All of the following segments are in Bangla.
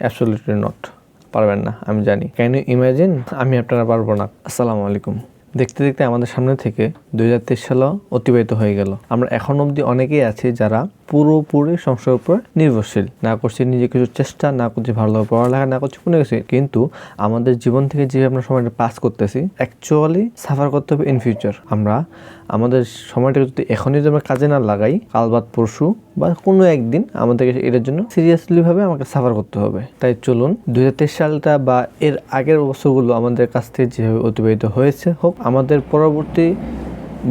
Absolutely not. পারবেন না, আমি জানি। Can you imagine? আমি আপনারা পারবো না। আসসালামু আলাইকুম। দেখতে দেখতে আমাদের সামনে থেকে 2023 সালও অতিবাহিত হয়ে গেল। আমরা এখন অবধি অনেকেই আছি যারা পুরোপুরি সংসারের উপর নির্ভরশীল। না করছি নিজে কিছু চেষ্টা, না করছি ভালোভাবে পড়ালেখা, না করছি কোনো কিছু। কিন্তু আমাদের জীবন থেকে যে আমরা সময়টা পাস করতেছি, অ্যাকচুয়ালি সাফার করতে হবে ইন ফিউচার। আমরা আমাদের সময়টাকে যদি এখনই যদি আমরা কাজে না লাগাই, কাল বাদ পরশু বা কোনো একদিন আমাদেরকে এটার জন্য সিরিয়াসলি ভাবে আমাকে সাফার করতে হবে। তাই চলুন 2023 সালটা বা এর আগের বছরগুলো আমাদের কাছ থেকে যেভাবে অতিবাহিত হয়েছে হোক, আমাদের পরবর্তী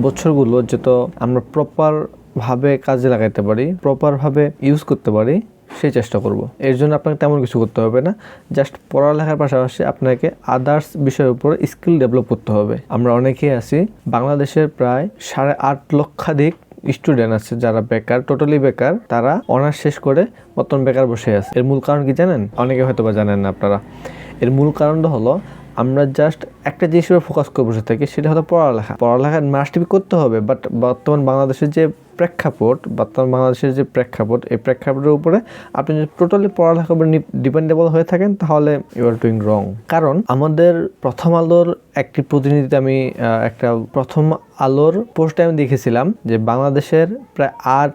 বছরগুলো যত আমরা প্রপার ভাবে কাজে লাগাইতে পারি, প্রপার ভাবে ইউজ করতে পারি, সেই চেষ্টা করব। এর জন্য আপনাকে তেমন কিছু করতে হবে না। জাস্ট পড়ালেখার পাশাপাশি আপনাকে আদার্স বিষয়ের উপর স্কিল ডেভেলপ করতে হবে। আমরা অনেকেই আছি, বাংলাদেশের প্রায় 8.5 লক্ষাধিক স্টুডেন্ট আছে যারা বেকার, টোটালি বেকার। তারা অনার্স শেষ করে বর্তমান বেকার বসে আছে। এর মূল কারণ কি জানেন? অনেকে হয়তো বা জানেন না আপনারা। এর মূল কারণটা হলো আমরা জাস্ট একটা জিনিসের উপর ফোকাস করে বসে থাকি, সেটা হলো পড়ালেখা। পড়ালেখা মাস্ট বি করতে হবে, বাট বর্তমান বাংলাদেশের যে প্রেক্ষাপট, এই প্রেক্ষাপটের উপরে আপনি যদি টোটালি পড়ালেখার উপর ডিপেন্ডেবল হয়ে থাকেন, তাহলে ইউ আর ডুইং রং। কারণ আমাদের প্রথম আলোর একটি প্রতিনিধিতে আমি একটা প্রথম আলোর পোস্টে আমি দেখেছিলাম যে বাংলাদেশের প্রায় 8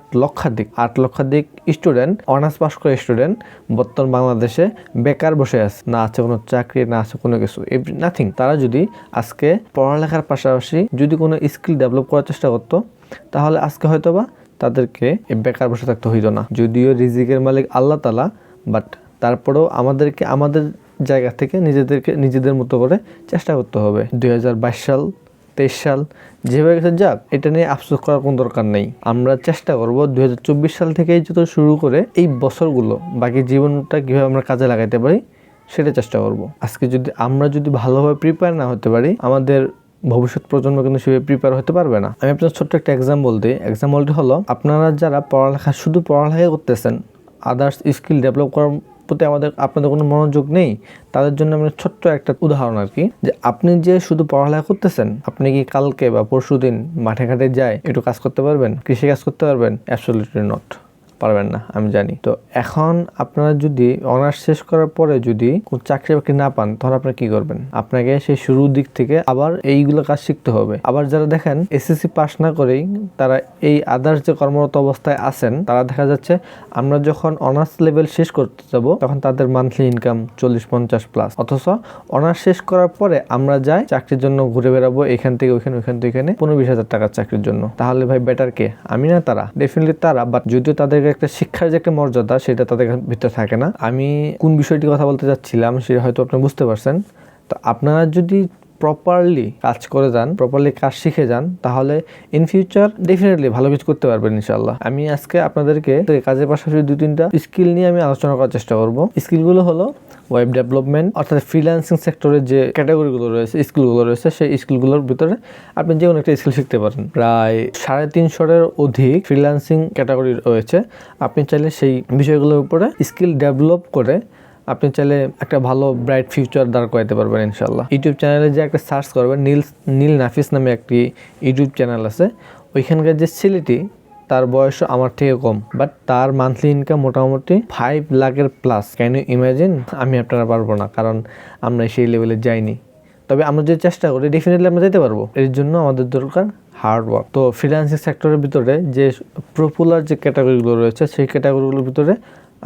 লক্ষাধিক স্টুডেন্ট, অনার্স পাস করে স্টুডেন্ট বর্তমান বাংলাদেশে বেকার বসে আছে। না আছে কোনো চাকরি, না আছে কোনো কিছু, নাথিং। তারা যদি আজকে পড়ালেখার পাশাপাশি যদি কোনো স্কিল ডেভেলপ করার চেষ্টা করতো, তাহলে আজকে হয়তোবা তাদেরকে বেকার বসে থাকতে হইতো না। যদিও রিজিকের মালিক আল্লাহ তাআলা, বাট তারপরেও আমাদেরকে আমাদের জায়গা থেকে নিজেদের মতো করে চেষ্টা করতে হবে। 2022 সাল 23 সাল যেভাবে গেছে যাক, এটা নিয়ে আফসোস করার কোনো দরকার নেই। আমরা চেষ্টা করব 2024 সাল থেকেই যত শুরু করে এই বছরগুলো বাকি জীবনটা কীভাবে আমরা কাজে লাগাইতে পারি সেটা চেষ্টা করব। আজকে আমরা যদি ভালোভাবে প্রিপেয়ার না হতে পারি, আমাদের ভবিষ্যৎ প্রজন্ম কিন্তু সেভাবে প্রিপেয়ার হতে পারবে না। আমি আপনার ছোট্ট একটা এক্সাম্পল দিই। এক্সাম্পলটি হলো, আপনারা যারা শুধু পড়ালেখা করতেছেন, আদার্স স্কিল ডেভেলপ করার প্রতি আপনাদের কোনো মনোযোগ নেই, তাদের জন্য আমি ছোট্ট একটা উদাহরণ আর কি, যে আপনি যে শুধু পড়ালেখা করতেছেন, আপনি কি কালকে বা পরশুদিন মাঠে ঘাটে যায় একটু কাজ করতে পারবেন? কৃষি কাজ করতে পারবেন? Absolutely not. পারবেন না, আমি জানি। তো এখন আপনারা যদি অনার্স শেষ করার পরে যদি কোনো চাকরি বাকরি না পান, তখন আপনারা কি করবেন? আপনাকে সেই শুরুর দিক থেকে আবার এইগুলো কাজ শিখতে হবে। আবার যারা দেখেন এসএসসি পাস না করেই তারা এই আদার্স যে কর্মরত অবস্থায় আছেন, তারা দেখা যাচ্ছে আমরা যখন অনার্স লেভেল শেষ করতে যাব, তখন তাদের মান্থলি ইনকাম 40-50 প্লাস। অথচ অনার্স শেষ করার পরে আমরা যাই চাকরির জন্য ঘুরে বেড়াবো, এখান থেকে ওইখানে, ওইখান থেকে এখানে, 15-20 হাজার টাকার চাকরির জন্য। তাহলে ভাই বেটার কে? আমি না তারা? ডেফিনেটলি তারা। বাট যদিও তাদেরকে একটা শিক্ষার যে একটা মর্যাদা, সেটা তাদের ভিতরে থাকে না। আমি কোন বিষয়টি কথা বলতে চাচ্ছিলাম সেটা হয়তো আপনি বুঝতে পারছেন। তো আপনারা যদি প্রপারলি কাজ করে যান, প্রপারলি কাজ শিখে যান, তাহলে ইন ফিউচার ডেফিনেটলি ভালো কিছু করতে পারবেন ইনশাআল্লাহ। আমি আজকে আপনাদেরকে কাজের পাশাপাশি 2-3টা স্কিল নিয়ে আমি আলোচনা করার চেষ্টা করব। স্কিলগুলো হলো ওয়েব ডেভেলপমেন্ট, অর্থাৎ ফ্রিল্যান্সিং সেক্টরের যে ক্যাটাগরিগুলো রয়েছে, স্কিলগুলো রয়েছে, সেই স্কিলগুলোর ভিতরে আপনি যে কোনো একটা স্কিল শিখতে পারেন। প্রায় 350-এর অধিক ফ্রিল্যান্সিং ক্যাটাগরি রয়েছে। আপনি চাইলে সেই বিষয়গুলোর উপরে স্কিল ডেভেলপ করে আপনি চাইলে একটা ভালো ব্রাইট ফিউচার দাঁড় করাইতে পারবেন ইনশাআল্লাহ। ইউটিউব চ্যানেলে যে একটা সার্চ করবেন, নীল নাফিস নামে একটি ইউটিউব চ্যানেল আছে। ওইখানকার যে ছেলেটি, তার বয়স আমার থেকে কম, বাট তার মান্থলি ইনকাম মোটামুটি 5 লাখের প্লাস। Can you imagine? আমি আপনারা পারবো না, কারণ আমরা সেই লেভেলে যাইনি। তবে আমরা যদি চেষ্টা করি, ডেফিনেটলি আমরা যেতে পারবো। এর জন্য আমাদের দরকার হার্ড ওয়ার্ক। তো ফ্রিল্যান্সিং সেক্টরের ভিতরে যে পপুলার যে ক্যাটাগরিগুলো রয়েছে, সেই ক্যাটাগরিগুলোর ভিতরে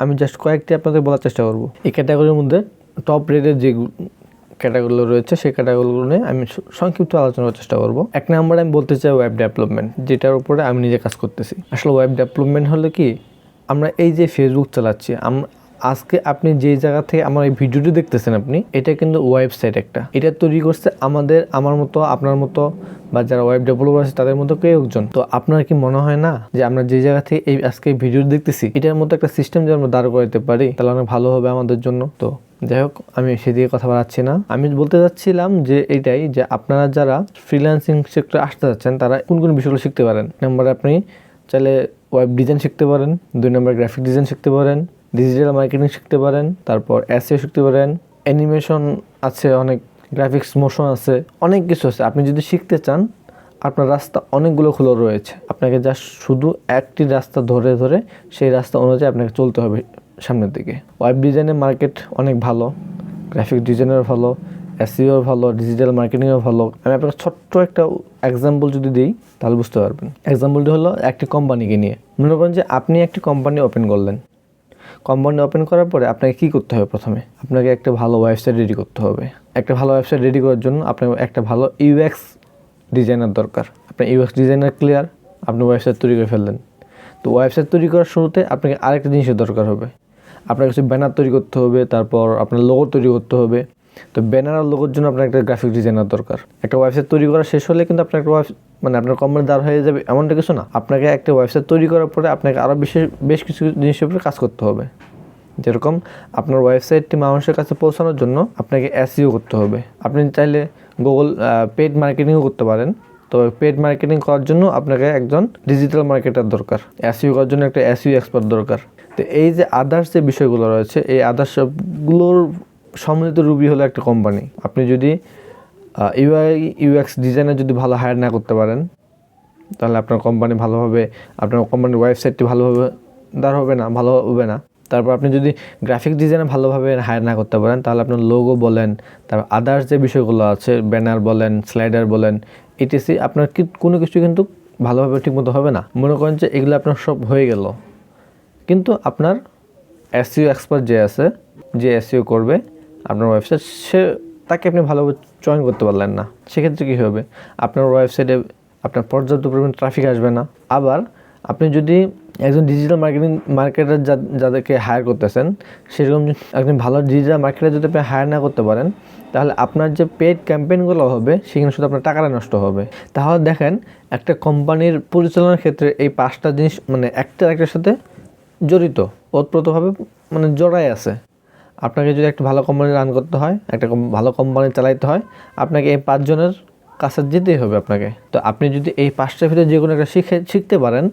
আমি জাস্ট কয়েকটি আপনাদের বলার চেষ্টা করব। এই ক্যাটাগরির মধ্যে টপ রেটের যে ক্যাটাগরিগুলো রয়েছে, সেই ক্যাটাগরিগুলো নিয়ে আমি সংক্ষিপ্ত আলোচনা করার চেষ্টা করব। 1 নম্বরে আমি বলতে চাই ওয়েব ডেভেলপমেন্ট, যেটার উপরে আমি নিজে কাজ করতেছি। আসলে ওয়েব ডেভেলপমেন্ট হলো কি, আমরা এই যে ফেসবুক চালাচ্ছি, আজকে আপনি যে জায়গা থেকে আমার এই ভিডিওটি দেখতেছেন, আপনি এটা কিন্তু ওয়েবসাইট একটা। এটা তৈরি করছে আমার মতো, আপনার মতো, বা যারা ওয়েব ডেভেলপার আছে তাদের মতো কেউ একজন। তো আপনার কি মনে হয় না যে আমরা যে জায়গা থেকে আজকে এই ভিডিও দেখতেছি, এটার মতো একটা সিস্টেম যদি আমরা দাঁড় করাতে পারি, তাহলে অনেক ভালো হবে আমাদের জন্য। তো যাই হোক, আমি সেদিকে কথা বলাচ্ছি না। আমি বলতে চাচ্ছিলাম যে এইটাই, যে আপনারা যারা ফ্রিল্যান্সিং সেক্টরে আসতে যাচ্ছেন, তারা কোন কোন বিষয়গুলো শিখতে পারেন। নম্বরে আপনি চাইলে ওয়েব ডিজাইন শিখতে পারেন, 2 নম্বর গ্রাফিক ডিজাইন শিখতে পারেন, ডিজিটাল মার্কেটিং শিখতে পারেন, তারপর এসইও শিখতে পারেন, অ্যানিমেশন আছে, অনেক গ্রাফিক্স মোশন আছে, অনেক কিছু আছে। আপনি যদি শিখতে চান, আপনার রাস্তা অনেকগুলো খোলা রয়েছে। আপনাকে জাস্ট শুধু একটি রাস্তা ধরে সেই রাস্তা অনুযায়ী আপনাকে চলতে হবে সামনের দিকে। ওয়েব ডিজাইনের মার্কেট অনেক ভালো, গ্রাফিক ডিজাইনের ভালো, এসইও ভালো, ডিজিটাল মার্কেটিংও ভালো। আমি আপনাকে ছোট্ট একটা এক্সাম্পল যদি দিই তাহলে বুঝতে পারবেন। এক্সাম্পলটি হলো একটি কোম্পানিকে নিয়ে। মনে করেন যে আপনি একটি কোম্পানি ওপেন করলেন। কোম্পানি ওপেন করার পরে আপনাকে কী করতে হবে? প্রথমে আপনাকে একটা ভালো ওয়েবসাইট রেডি করতে হবে। একটা ভালো ওয়েবসাইট রেডি করার জন্য আপনার একটা ভালো ইউএক্স ডিজাইনার দরকার। আপনার ইউএক্স ডিজাইনার ক্লিয়ার, আপনি ওয়েবসাইট তৈরি করে ফেললেন। তো ওয়েবসাইট তৈরি করার শুরুতে আপনাকে আরেকটা জিনিসের দরকার হবে। আপনার কিছু ব্যানার তৈরি করতে হবে, তারপর আপনার লোগো তৈরি করতে হবে। তো ব্যানার আর লোগোর জন্য আপনার একটা গ্রাফিক ডিজাইনার দরকার। একটা ওয়েবসাইট তৈরি করা শেষ হলে কিন্তু আপনার একটা আপনার কোম্পানি দাঁড় হয়ে যাবে এমনটা কিছু না। আপনাকে একটা ওয়েবসাইট তৈরি করার পরে আপনাকে আরও বেশ কিছু জিনিসের উপরে কাজ করতে হবে। যেরকম আপনার ওয়েবসাইটটি মানুষের কাছে পৌঁছানোর জন্য আপনাকে এসইও করতে হবে। আপনি চাইলে গুগল পেইড মার্কেটিংও করতে পারেন। তো পেইড মার্কেটিং করার জন্য আপনাকে একজন ডিজিটাল মার্কেটার দরকার। এসইও করার জন্য একটা এসইও এক্সপার্ট দরকার। তো এই যে আদার্স যে বিষয়গুলো রয়েছে, এই আদার্স সবগুলোর সম্মিলিত রূপই হলো একটা কোম্পানি। আপনি যদি ইউএক্স ডিজাইনার যদি ভালো হায়ার না করতে পারেন, তাহলে আপনার কোম্পানি ভালোভাবে, আপনার কোম্পানির ওয়েবসাইটটি ভালোভাবে দাঁড় হবে না, ভালো হবে না। তারপর আপনি যদি গ্রাফিক ডিজাইনার ভালোভাবে হায়ার না করতে পারেন, তাহলে আপনার লোগো বলেন, তারপর আদার্স যে বিষয়গুলো আছে, ব্যানার বলেন, স্লাইডার বলেন, ইটিসি, আপনার কোনো কিছু কিন্তু ভালোভাবে ঠিকমতো হবে না। মনে করেন যে এগুলো আপনার সব হয়ে গেল, কিন্তু আপনার এসইও এক্সপার্ট যে আছে, যে এসইও করবে আপনার ওয়েবসাইট, তাকে আপনি ভালোভাবে চয়ন করতে পারলেন না। সেক্ষেত্রে কী হবে? আপনার ওয়েবসাইটে আপনার পর্যাপ্ত পরিমাণ ট্রাফিক আসবে না। আবার আপনি যদি একজন ডিজিটাল মার্কেটার যাদেরকে হায়ার করতেছেন, সেরকম একজন ভালো ডিজিটাল মার্কেটার যদি আপনি হায়ার না করতে পারেন, তাহলে আপনার যে পেইড ক্যাম্পেইনগুলো হবে সেখানে শুধু আপনার টাকাটা নষ্ট হবে। তাহলে দেখেন, একটা কোম্পানির পরিচালনার ক্ষেত্রে এই 5টা জিনিস একটার সাথে জড়িত, ওতপ্রোতভাবে জড়াই আছে। আপনাকে যদি একটা ভালো কোম্পানি রান করতে হয়, একটা ভালো কোম্পানি চালাইতে হয়, আপনাকে এই 5 জনের কাছে যেতেই হবে আপনাকে। তো আপনি যদি এই 5টার ভিতরে যে কোনো একটা শিখতে পারেন,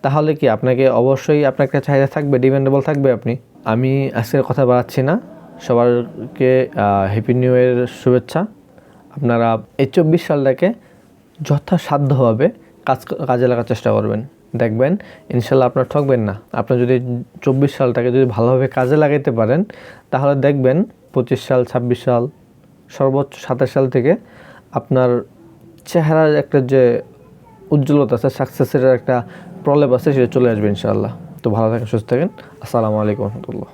তাহলে কি আপনাকে অবশ্যই আপনার একটা চাহিদা থাকবে, ডিমান্ডেবল থাকবে আপনি। আমি আজকের কথা বাড়াচ্ছি না, সবারকে হ্যাপি নিউ ইয়ারের শুভেচ্ছা। আপনারা এই 24 সালটাকে যথাসাধ্যভাবে কাজে লাগার চেষ্টা করবেন। দেখবেন ইনশাল্লাহ আপনার ঠকবেন না। আপনার যদি 24 সালটাকে যদি ভালোভাবে কাজে লাগাইতে পারেন, তাহলে দেখবেন 25 সাল, 26 সাল, সর্বোচ্চ 27 সাল থেকে আপনার চেহারার একটা যে উজ্জ্বলতা আছে, সাকসেসের একটা প্রলেপ আছে, সেটা চলে আসবে ইনশাআল্লাহ। তো ভালো থাকেন, সুস্থ থাকেন। আসসালামু আলাইকুম রহমতুল্লাহ।